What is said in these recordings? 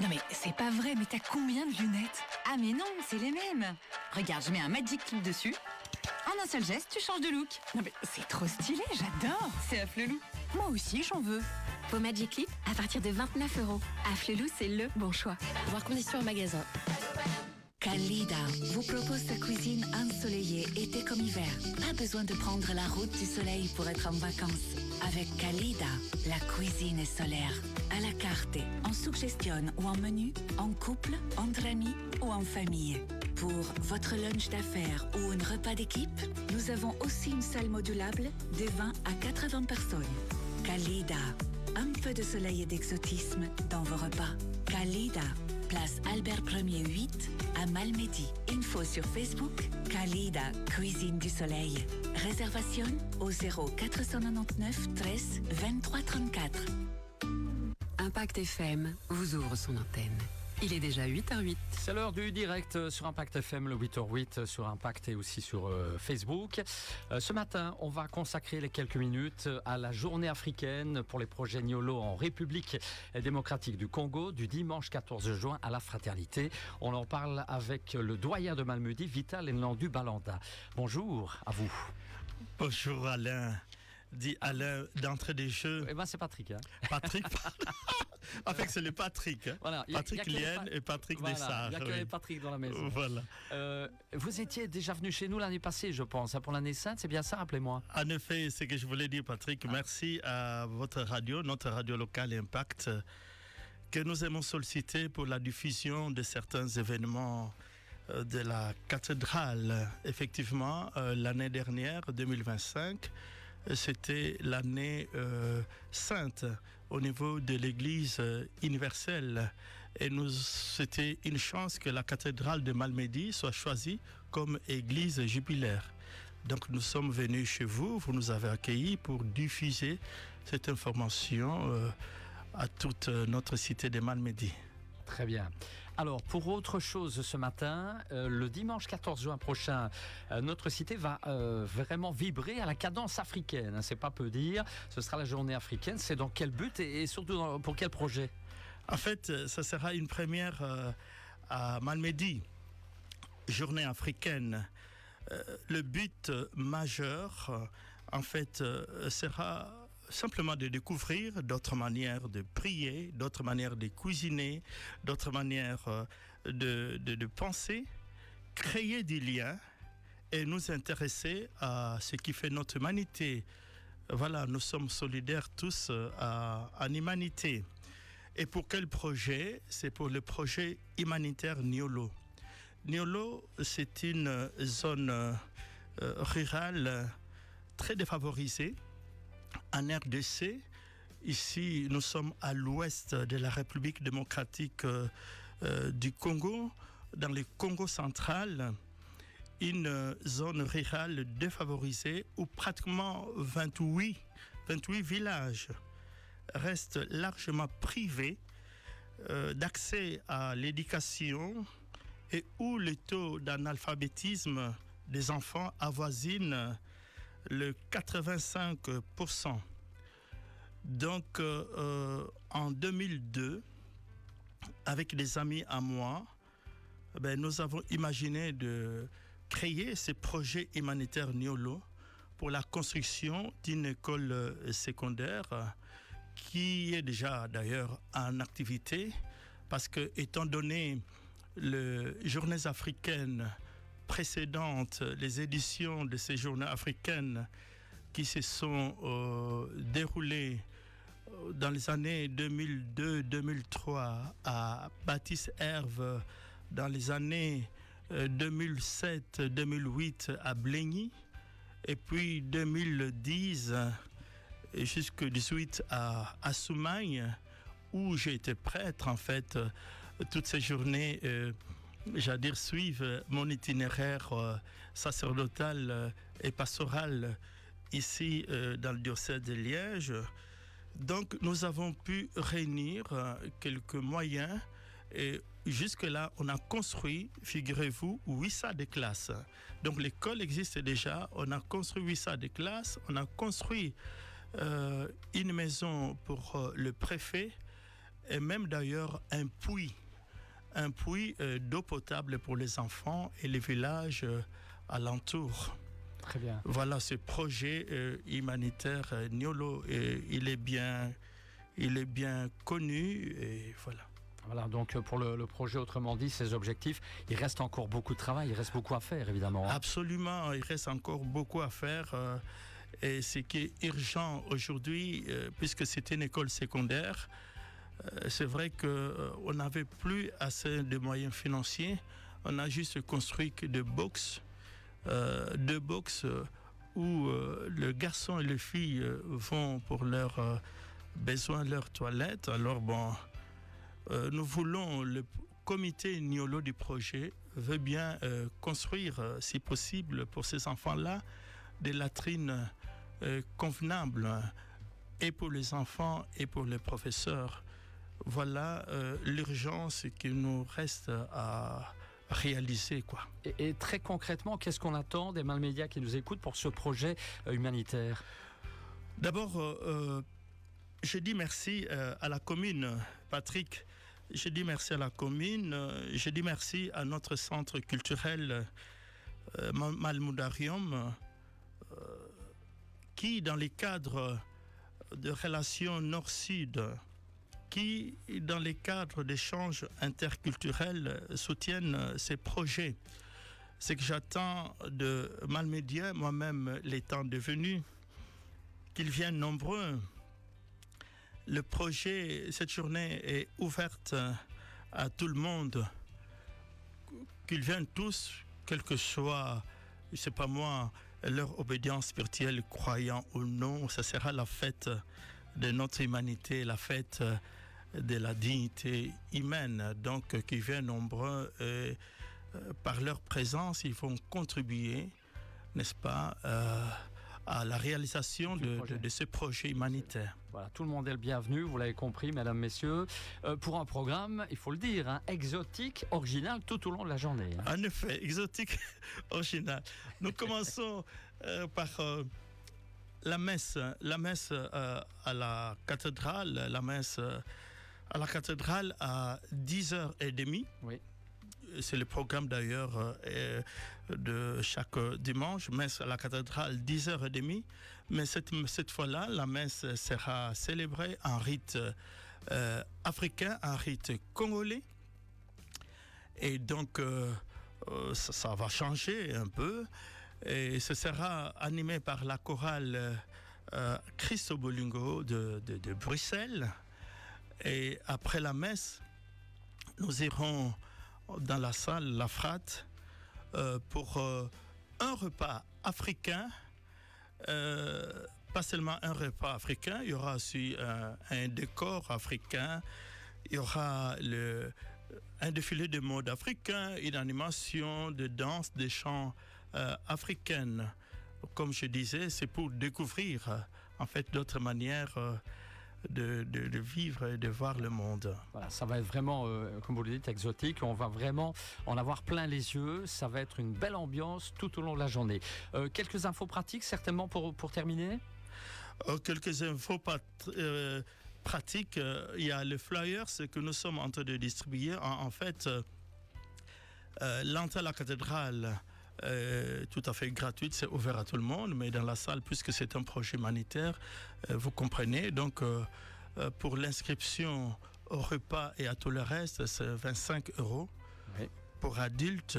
Non mais c'est pas vrai, mais t'as combien de lunettes? Ah mais non, c'est les mêmes. Regarde, je mets un Magic Clip dessus. En un seul geste, tu changes de look. Non mais c'est trop stylé, j'adore. C'est Afflelou. Moi aussi, j'en veux. Vos Magic Clip à partir de 29€. Afflelou, c'est le bon choix. Voir conditions en magasin. Kalida vous propose sa cuisine ensoleillée été comme hiver. Pas besoin de prendre la route du soleil pour être en vacances. Avec Kalida, la cuisine est solaire. À la carte, en suggestion ou en menu, en couple, entre amis ou en famille. Pour votre lunch d'affaires ou un repas d'équipe, nous avons aussi une salle modulable de 20 à 80 personnes. Kalida, un peu de soleil et d'exotisme dans vos repas. Kalida, place Albert 1er 8 à Malmedy. Info sur Facebook, Kalida, cuisine du soleil. Réservation au 0499 13 23 34. Impact FM vous ouvre son antenne. Il est déjà 8h08. C'est l'heure du direct sur Impact FM, le 8h08 sur Impact et aussi sur Facebook. Ce matin, on va consacrer les quelques minutes à la journée africaine pour les projets Niolo en République démocratique du Congo du dimanche 14 juin à la Fraternité. On en parle avec le doyen de Malmedy, Vital Nlandu Balanda. Bonjour à vous. Bonjour Alain. Dit Alain d'entrée des jeux. Eh ben c'est Patrick. Hein. Patrick. En fait, c'est le Patrick. Hein. Voilà, Patrick Lienne et Patrick Dessart. Il n'y a que les Patrick dans la maison. Voilà. Vous étiez déjà venu chez nous l'année passée, je pense, pour l'année sainte, c'est bien ça, rappelez-moi. En effet, c'est ce que je voulais dire, Patrick. Merci à votre radio, notre radio locale Impact, que nous aimons solliciter pour la diffusion de certains événements de la cathédrale. Effectivement, l'année dernière, 2025, c'était l'année sainte au niveau de l'Église universelle. Et c'était une chance que la cathédrale de Malmedy soit choisie comme église jubilaire. Donc nous sommes venus chez vous, vous nous avez accueillis pour diffuser cette information à toute notre cité de Malmedy. Très bien. Alors, pour autre chose ce matin, le dimanche 14 juin prochain, notre cité va vraiment vibrer à la cadence africaine. Hein, c'est pas peu dire. Ce sera la journée africaine. C'est dans quel but et surtout pour quel projet? En fait, ça sera une première à Malmedy, journée africaine. Le but majeur, en fait, sera simplement de découvrir d'autres manières de prier, d'autres manières de cuisiner, d'autres manières de penser, créer des liens et nous intéresser à ce qui fait notre humanité. Voilà, nous sommes solidaires tous en humanité. Et pour quel projet? C'est pour le projet humanitaire Niolo. Niolo, c'est une zone rurale très défavorisée. En RDC, ici, nous sommes à l'ouest de la République démocratique du Congo, dans le Congo central, une zone rurale défavorisée où pratiquement 28 villages restent largement privés d'accès à l'éducation et où le taux d'analphabétisme des enfants avoisine le 85%. Donc, en 2002, avec des amis à moi, nous avons imaginé de créer ce projet humanitaire Niolo pour la construction d'une école secondaire qui est déjà d'ailleurs en activité parce que, étant donné les journées africaines précédentes, les éditions de ces journées africaines qui se sont déroulées dans les années 2002-2003 à Baptiste-Herve, dans les années 2007-2008 à Blény, et puis 2010 jusqu'au 18 à Soumagne, où j'ai été prêtre en fait. Toutes ces journées j'allais dire, suivent mon itinéraire sacerdotal et pastoral ici dans le diocèse de Liège. Donc nous avons pu réunir quelques moyens et jusque-là on a construit, figurez-vous, 8 salles de classe. Donc l'école existe déjà, on a construit 8 salles de classe, on a construit une maison pour le préfet et même d'ailleurs un puits d'eau potable pour les enfants et les villages alentours. Très bien. Voilà ce projet humanitaire Niolo, il est bien connu et voilà. Voilà, donc pour le projet, autrement dit, ces objectifs, il reste encore beaucoup de travail, il reste beaucoup à faire, évidemment. Absolument, il reste encore beaucoup à faire. Et ce qui est urgent aujourd'hui, puisque c'est une école secondaire, c'est vrai qu'on n'avait plus assez de moyens financiers. On a juste construit que deux box où le garçon et les filles vont pour leurs besoins, leurs toilettes. Alors bon, nous voulons, le comité Niolo du projet veut bien construire, si possible, pour ces enfants-là, des latrines convenables, et pour les enfants et pour les professeurs. Voilà l'urgence qui nous reste à réaliser, quoi. Et très concrètement, qu'est-ce qu'on attend des Malmédias qui nous écoutent pour ce projet humanitaire? D'abord, je dis merci à la commune, Patrick. Je dis merci à la commune. Je dis merci à notre centre culturel Malmoudarium, qui, dans les cadres de relations Nord-Sud, qui, dans les cadres d'échanges interculturels, soutiennent ces projets. C'est que j'attends de Malmédia, moi-même l'étant devenu, qu'ils viennent nombreux. Le projet, cette journée est ouverte à tout le monde, qu'ils viennent tous, quel que soit, je ne sais pas moi, leur obédience spirituelle, croyant ou non. Ça sera la fête de notre humanité, la fête de la dignité humaine. Donc, qu'ils viennent nombreux, par leur présence, ils vont contribuer, n'est-ce pas, à la réalisation de ce projet humanitaire. Voilà, tout le monde est le bienvenu, vous l'avez compris, mesdames, messieurs, pour un programme, il faut le dire, hein, exotique, original tout au long de la journée. Hein. En effet, exotique, original. Nous commençons par la messe à la cathédrale, à 10h30. Oui. C'est le programme d'ailleurs de chaque dimanche, messe à la cathédrale 10h30. Mais cette fois-là, la messe sera célébrée en rite africain, en rite congolais. Et donc, ça va changer un peu. Et ce sera animé par la chorale Christo Bolingo de Bruxelles. Et après la messe, nous irons dans la salle La Frate pour un repas africain, pas seulement un repas africain, il y aura aussi un décor africain, il y aura un défilé de mode africain, une animation de danse, de chants africaines. Comme je disais, c'est pour découvrir en fait d'autres manières de vivre et de voir le monde. Voilà, ça va être vraiment, comme vous le dites, exotique. On va vraiment en avoir plein les yeux. Ça va être une belle ambiance tout au long de la journée. Quelques infos pratiques, certainement, pour terminer. Quelques infos pratiques. Il y a le flyer, ce que nous sommes en train de distribuer. En fait, l'entrée à la cathédrale, tout à fait gratuite, c'est ouvert à tout le monde, mais dans la salle, puisque c'est un projet humanitaire, vous comprenez, donc pour l'inscription au repas et à tout le reste, c'est 25 €. Oui. Pour adultes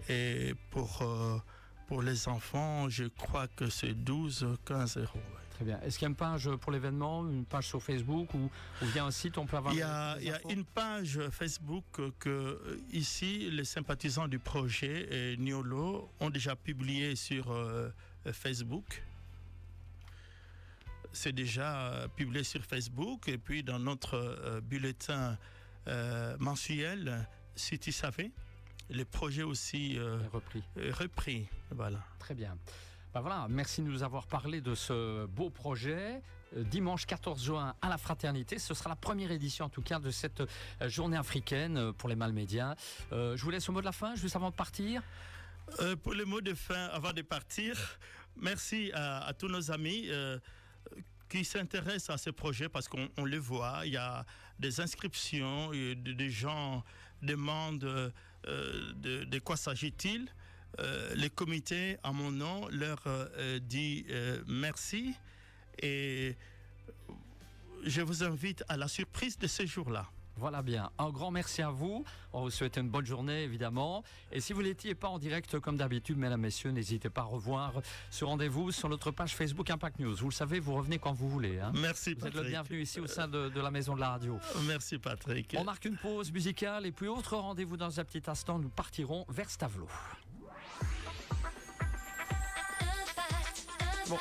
et pour les enfants, je crois que c'est 12-15 €. Ouais. Très bien. Est-ce qu'il y a une page pour l'événement, une page sur Facebook ou via un site, on peut avoir... Il y a une page Facebook que ici, les sympathisants du projet Niolo ont déjà publié sur Facebook. C'est déjà publié sur Facebook et puis dans notre bulletin mensuel, si tu savais, le projet aussi repris. Voilà. Très bien. Ben voilà, merci de nous avoir parlé de ce beau projet. Dimanche 14 juin à la Fraternité, ce sera la première édition en tout cas de cette journée africaine pour les Malmédias. Je vous laisse au mot de la fin, juste avant de partir. Pour le mot de fin, avant de partir, merci à tous nos amis qui s'intéressent à ces projets parce qu'on les voit. Il y a des inscriptions, des gens demandent de quoi s'agit-il. Le comité, à mon nom, leur dit merci et je vous invite à la surprise de ce jour-là. Voilà bien. Un grand merci à vous. On vous souhaite une bonne journée, évidemment. Et si vous n'étiez pas en direct comme d'habitude, mesdames, messieurs, n'hésitez pas à revoir ce rendez-vous sur notre page Facebook Impact News. Vous le savez, vous revenez quand vous voulez. Hein. Merci, Patrick. Patrick. Vous êtes le bienvenu ici au sein de la maison de la radio. Merci, Patrick. On marque une pause musicale et puis autre rendez-vous dans un petit instant. Nous partirons vers Stavelot. Bon.